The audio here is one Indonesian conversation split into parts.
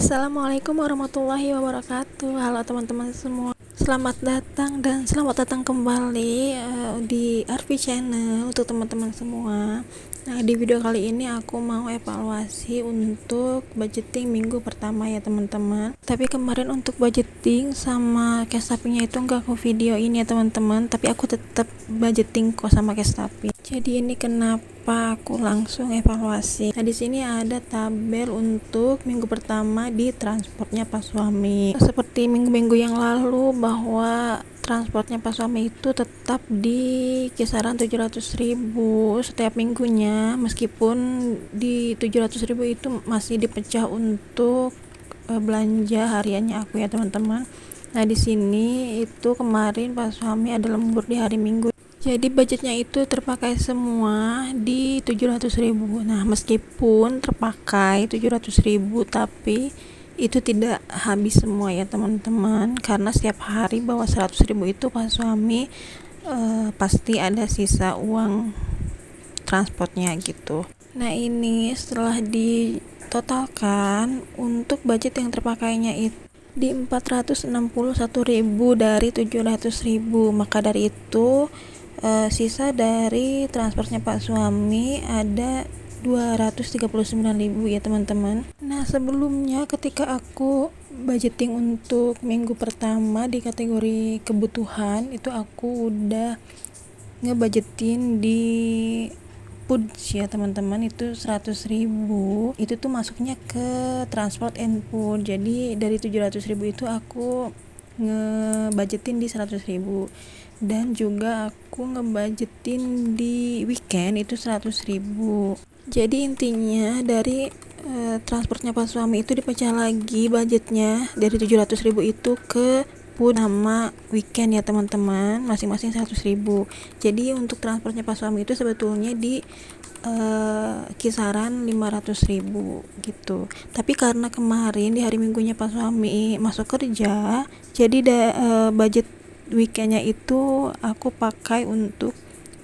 Assalamualaikum warahmatullahi wabarakatuh. Halo teman-teman semua, selamat datang dan selamat datang kembali di Arfi Channel untuk teman-teman semua. Nah, di video kali ini aku mau evaluasi untuk budgeting minggu pertama ya teman-teman. Tapi kemarin untuk budgeting sama cash tapi-nya itu enggak aku video ini ya teman-teman, tapi aku tetap budgeting kok sama cash tapi. Jadi ini kenapa aku langsung evaluasi. Nah, di sini ada tabel untuk minggu pertama di transportnya Pak Suami. Seperti minggu-minggu yang lalu bahwa transportnya Pak Suami itu tetap di kisaran 700.000 setiap minggunya, meskipun di 700.000 itu masih dipecah untuk belanja hariannya aku ya teman-teman. Nah, di sini itu kemarin Pak Suami ada lembur di hari Minggu. Jadi budgetnya itu terpakai semua di 700.000. Nah, meskipun terpakai 700.000 tapi itu tidak habis semua ya teman-teman, karena setiap hari bawa 100.000 itu Pak Suami pasti ada sisa uang transportnya gitu. Nah, ini setelah ditotalkan untuk budget yang terpakainya itu di 461.000 dari 700.000. Maka dari itu sisa dari transportnya Pak Suami ada 239.000 ya teman-teman. Nah, sebelumnya ketika aku budgeting untuk minggu pertama di kategori kebutuhan itu aku udah ngebudgetin di food ya teman-teman, itu 100.000. Itu tuh masuknya ke transport and food. Jadi dari 700.000 itu aku ngebudgetin di 100.000, dan juga aku ngebudgetin di weekend itu 100.000. Jadi intinya dari transportnya Pak Suami itu dipecah lagi budgetnya dari 700.000 itu ke food sama weekend ya teman-teman, masing-masing 100.000. Jadi untuk transportnya Pak Suami itu sebetulnya di kisaran 500.000 gitu. Tapi karena kemarin di hari Minggunya Pak Suami masuk kerja, jadi budget weekendnya itu aku pakai untuk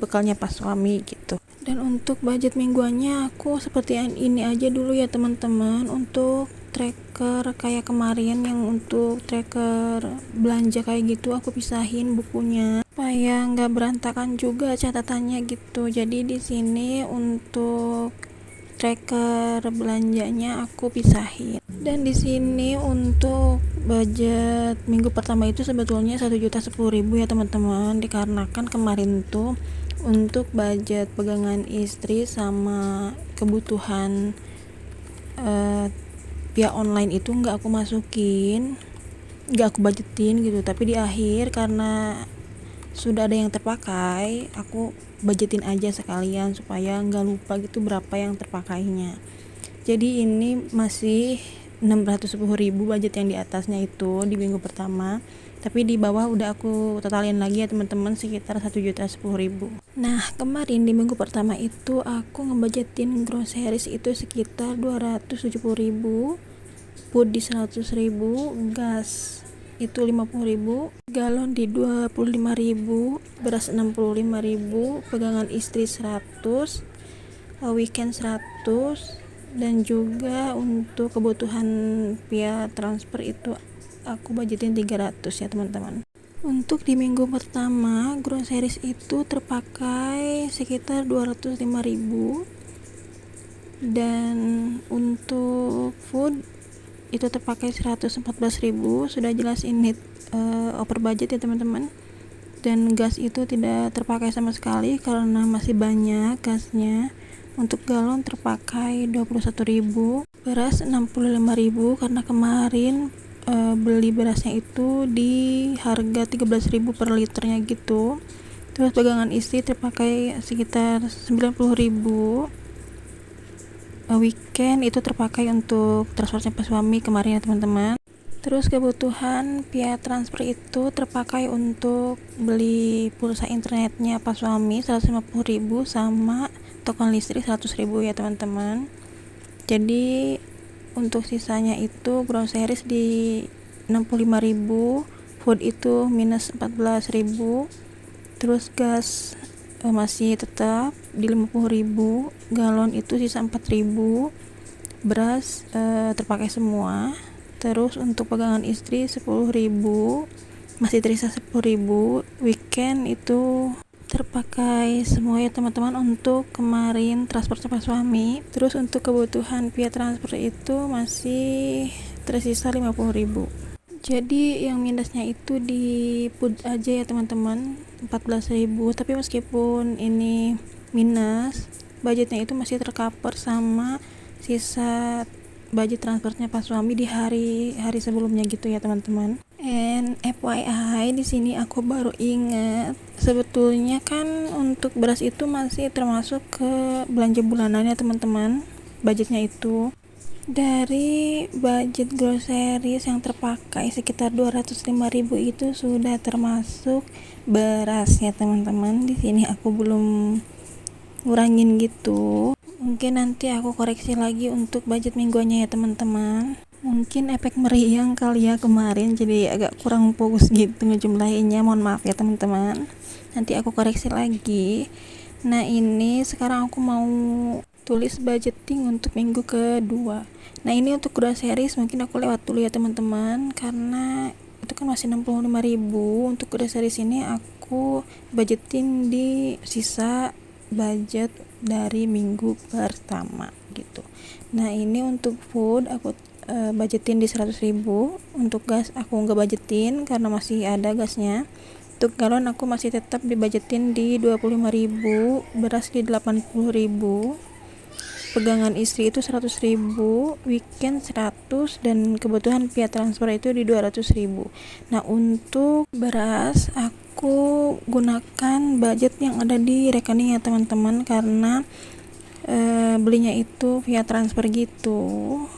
bekalnya Pak Suami gitu. Dan untuk budget mingguannya aku seperti ini aja dulu ya teman-teman. Untuk tracker kayak kemarin yang untuk tracker belanja kayak gitu aku pisahin bukunya supaya nggak berantakan juga catatannya gitu. Jadi di sini untuk tracker belanjanya aku pisahin. Dan di sini untuk budget minggu pertama itu sebetulnya 1.010.000 ya teman-teman, dikarenakan kemarin tuh untuk budget pegangan istri sama kebutuhan via online itu nggak aku masukin, nggak aku budgetin gitu. Tapi di akhir karena sudah ada yang terpakai, aku budgetin aja sekalian supaya nggak lupa gitu berapa yang terpakainya. Jadi ini masih 610.000 budget yang di atasnya itu di minggu pertama, tapi di bawah udah aku totalin lagi ya teman-teman, sekitar 1.010.000. Nah, kemarin di minggu pertama itu aku ngebudgetin groceries itu sekitar 270.000, food di 100.000, gas itu 50.000, galon di 25.000, beras 65.000, pegangan istri 100, weekend 100, dan juga untuk kebutuhan via transfer itu aku budgetin 300 ya teman-teman. Untuk di minggu pertama groceries itu terpakai sekitar 205.000, dan untuk food itu terpakai 114.000. Sudah jelas ini over budget ya teman-teman. Dan gas itu tidak terpakai sama sekali karena masih banyak gasnya. Untuk galon terpakai 21.000, beras 65.000 karena kemarin beli berasnya itu di harga 13.000 per liternya gitu. Terus pegangan istri terpakai sekitar 90.000. Weekend itu terpakai untuk transportnya Pak Suami kemarin ya teman-teman. Terus kebutuhan via transfer itu terpakai untuk beli pulsa internetnya Pak Suami 150.000 sama token listrik 100.000 ya teman-teman. Jadi untuk sisanya itu groceries di 65.000, food itu minus 14.000, terus gas masih tetap di 50.000, galon itu sisa 4.000, beras terpakai semua Terus untuk pegangan istri 10.000, masih tersisa 10.000. Weekend itu terpakai semua ya teman-teman untuk kemarin transport sama suami. Terus untuk kebutuhan via transfer itu masih tersisa 50.000. Jadi yang minusnya itu di food aja ya teman-teman, 14.000. Tapi meskipun ini minus, budgetnya itu masih tercover sama sisa budget transfernya pas suami di hari sebelumnya gitu ya teman-teman. And FYI, di sini aku baru ingat, sebetulnya kan untuk beras itu masih termasuk ke belanja bulanannya teman-teman, budgetnya itu. Dari budget groceries yang terpakai sekitar 205.000 itu sudah termasuk beras ya teman-teman. Di sini aku belum ngurangin gitu. Mungkin nanti aku koreksi lagi untuk budget mingguannya ya teman-teman. Mungkin efek meriang kali ya kemarin, jadi agak kurang fokus gitu ngejumlahinnya, mohon maaf ya teman-teman. Nanti aku koreksi lagi. Nah ini sekarang aku mau tulis budgeting untuk minggu kedua. Nah ini untuk groceries mungkin aku lewat dulu ya teman-teman, karena itu kan masih 65.000. Untuk groceries ini aku budgeting di sisa budget dari minggu pertama gitu. Nah ini untuk food aku budgetin di 100.000. Untuk gas aku nggak budgetin karena masih ada gasnya. Untuk galon aku masih tetap dibudgetin di 25.000, beras di 80.000, pegangan istri itu 100.000, weekend 100, dan kebutuhan via transfer itu di 200.000. Nah untuk beras aku gunakan budget yang ada di rekening ya teman-teman, karena belinya itu via transfer gitu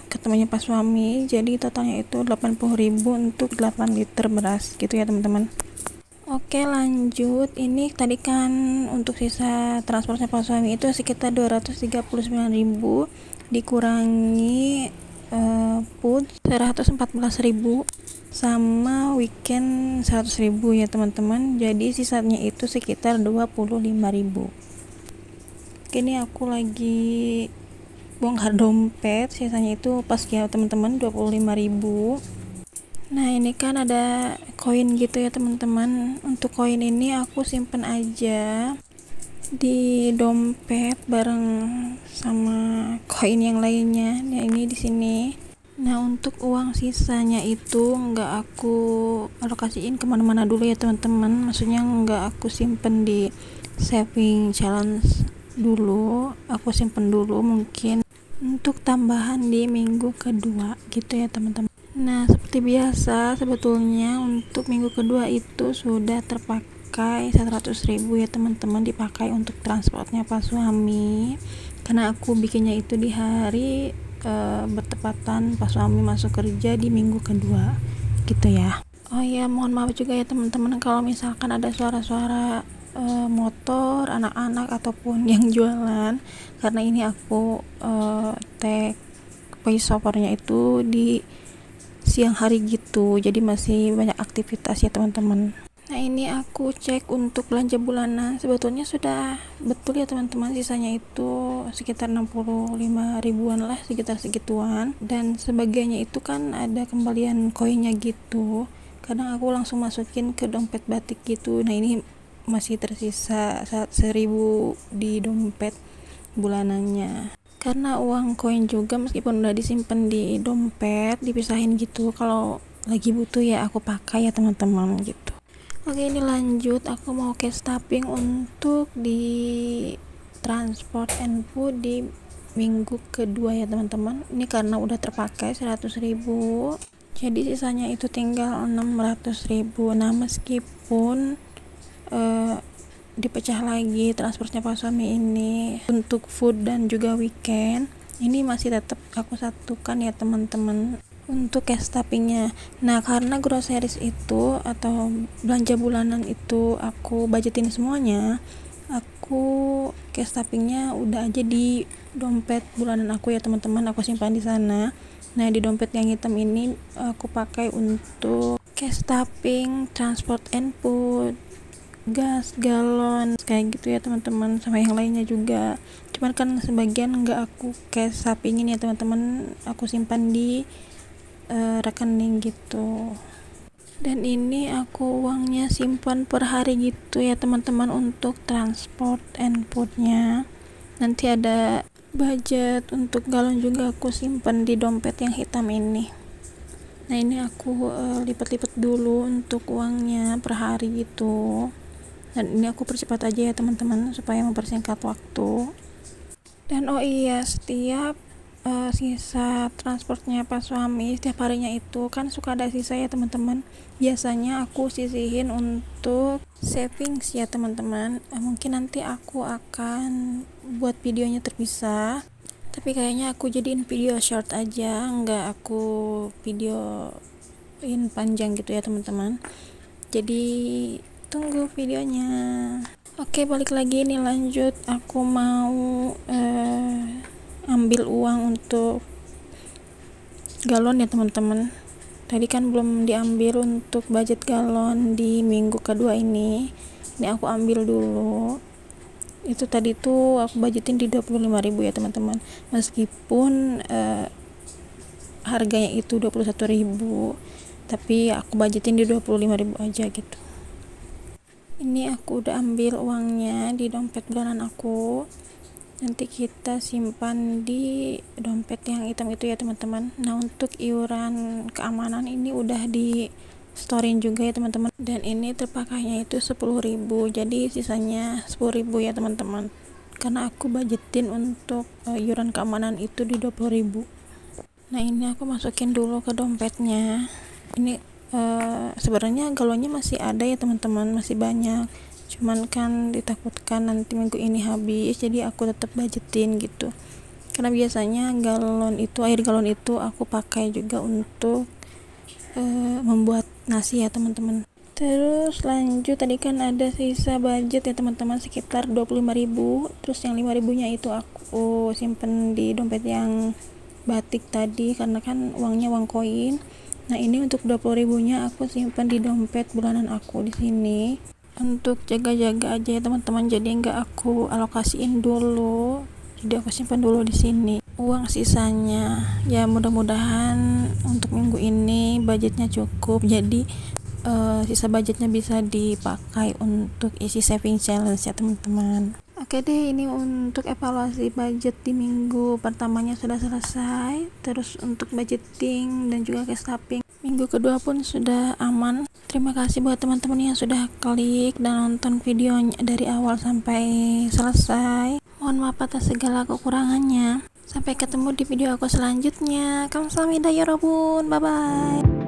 ke temannya pas suami, jadi totalnya itu 80.000 untuk 8 liter beras gitu ya teman-teman. Oke lanjut, ini tadi kan untuk sisa transportnya pas suami itu sekitar 239.000 dikurangi food 114.000 sama weekend 100.000 ya teman-teman, jadi sisanya itu sekitar 25.000. Ini aku lagi bongkar dompet, sisanya itu pas ya teman-teman 25.000. Nah ini kan ada koin gitu ya teman-teman. Untuk koin ini aku simpen aja di dompet bareng sama koin yang lainnya. Nah ini di sini. Nah untuk uang sisanya itu nggak aku alokasiin kemana-mana dulu ya teman-teman. Maksudnya nggak aku simpen di saving challenge dulu, aku simpen dulu mungkin untuk tambahan di minggu kedua gitu ya teman-teman. Nah seperti biasa sebetulnya untuk minggu kedua itu sudah terpakai 100.000 ya teman-teman, dipakai untuk transportnya pas suami, karena aku bikinnya itu di hari bertepatan pas suami masuk kerja di minggu kedua gitu ya. Oh ya mohon maaf juga ya teman-teman kalau misalkan ada suara-suara motor, anak-anak ataupun yang jualan, karena ini aku take voice overnya itu di siang hari gitu, jadi masih banyak aktivitas ya teman-teman. Nah ini aku cek untuk belanja bulanan, sebetulnya sudah betul ya teman-teman, sisanya itu sekitar 65.000-an lah, sekitar segituan, dan sebagainya itu kan ada kembalian koinnya gitu, kadang aku langsung masukin ke dompet batik gitu. Nah ini masih tersisa 1.000 di dompet bulanannya, karena uang koin juga meskipun udah disimpan di dompet dipisahin gitu, kalau lagi butuh ya aku pakai ya teman-teman gitu. Oke ini lanjut, aku mau cash tapping untuk di transport and food di minggu kedua ya teman-teman. Ini karena udah terpakai 100.000, jadi sisanya itu tinggal 600.000. Nah meskipun dipecah lagi transportnya pas suami ini untuk food dan juga weekend, ini masih tetap aku satukan ya teman-teman untuk cash tappingnya. Nah karena groceries itu atau belanja bulanan itu aku budgetin semuanya, aku cash tappingnya udah aja di dompet bulanan aku ya teman-teman, aku simpan di sana. Nah di dompet yang hitam ini aku pakai untuk cash tapping transport and food, gas, galon, kayak gitu ya teman-teman, sama yang lainnya juga. Cuman kan sebagian nggak aku cash tappingin ya teman-teman, aku simpan di rekening gitu. Dan ini aku uangnya simpan per hari gitu ya teman-teman, untuk transport and foodnya. Nanti ada budget untuk galon juga aku simpan di dompet yang hitam ini. Nah ini aku lipat-lipat dulu untuk uangnya per hari gitu. Dan ini aku percepat aja ya teman-teman supaya mempersingkat waktu. Dan oh iya, setiap sisa transportnya pas suami setiap harinya itu kan suka ada sisa ya teman-teman. Biasanya aku sisihin untuk savings ya teman-teman. Mungkin nanti aku akan buat videonya terpisah, tapi kayaknya aku jadiin video short aja, nggak aku videoin panjang gitu ya teman-teman. Jadi tunggu videonya. Oke, balik lagi nih, lanjut. Aku mau ambil uang untuk galon ya teman-teman. Tadi kan belum diambil untuk budget galon di minggu kedua ini. Ini aku ambil dulu. Itu tadi tuh aku budgetin di 25.000 ya teman-teman. Meskipun harganya itu 21.000, tapi aku budgetin di 25.000 aja gitu. Ini aku udah ambil uangnya di dompet bulanan aku. Nanti kita simpan di dompet yang hitam itu ya teman-teman. Nah untuk iuran keamanan ini udah di storein juga ya teman-teman, dan ini terpakainya itu 10.000, jadi sisanya 10.000 ya teman-teman, karena aku budgetin untuk iuran keamanan itu di 20.000. Nah ini aku masukin dulu ke dompetnya. Ini sebenarnya galonnya masih ada ya teman-teman, masih banyak, cuman kan ditakutkan nanti minggu ini habis, jadi aku tetap budgetin gitu. Karena biasanya air galon itu aku pakai juga untuk membuat nasi ya teman-teman. Terus lanjut, tadi kan ada sisa budget ya teman-teman sekitar 25.000. Terus yang 5.000 nya itu aku simpen di dompet yang batik tadi, karena kan uangnya uang koin. Nah ini untuk 20.000 nya aku simpan di dompet bulanan aku di sini untuk jaga-jaga aja ya teman-teman. Jadi nggak aku alokasiin dulu, jadi aku simpan dulu di sini uang sisanya. Ya mudah-mudahan untuk minggu ini budgetnya cukup, jadi sisa budgetnya bisa dipakai untuk isi saving challenge ya teman-teman. Oke deh, ini untuk evaluasi budget di minggu pertamanya sudah selesai. Terus untuk budgeting dan juga cash tapping minggu kedua pun sudah aman. Terima kasih buat teman-teman yang sudah klik dan nonton videonya dari awal sampai selesai. Mohon maaf atas segala kekurangannya. Sampai ketemu di video aku selanjutnya. Kamsahamnida ya Robun. Bye bye.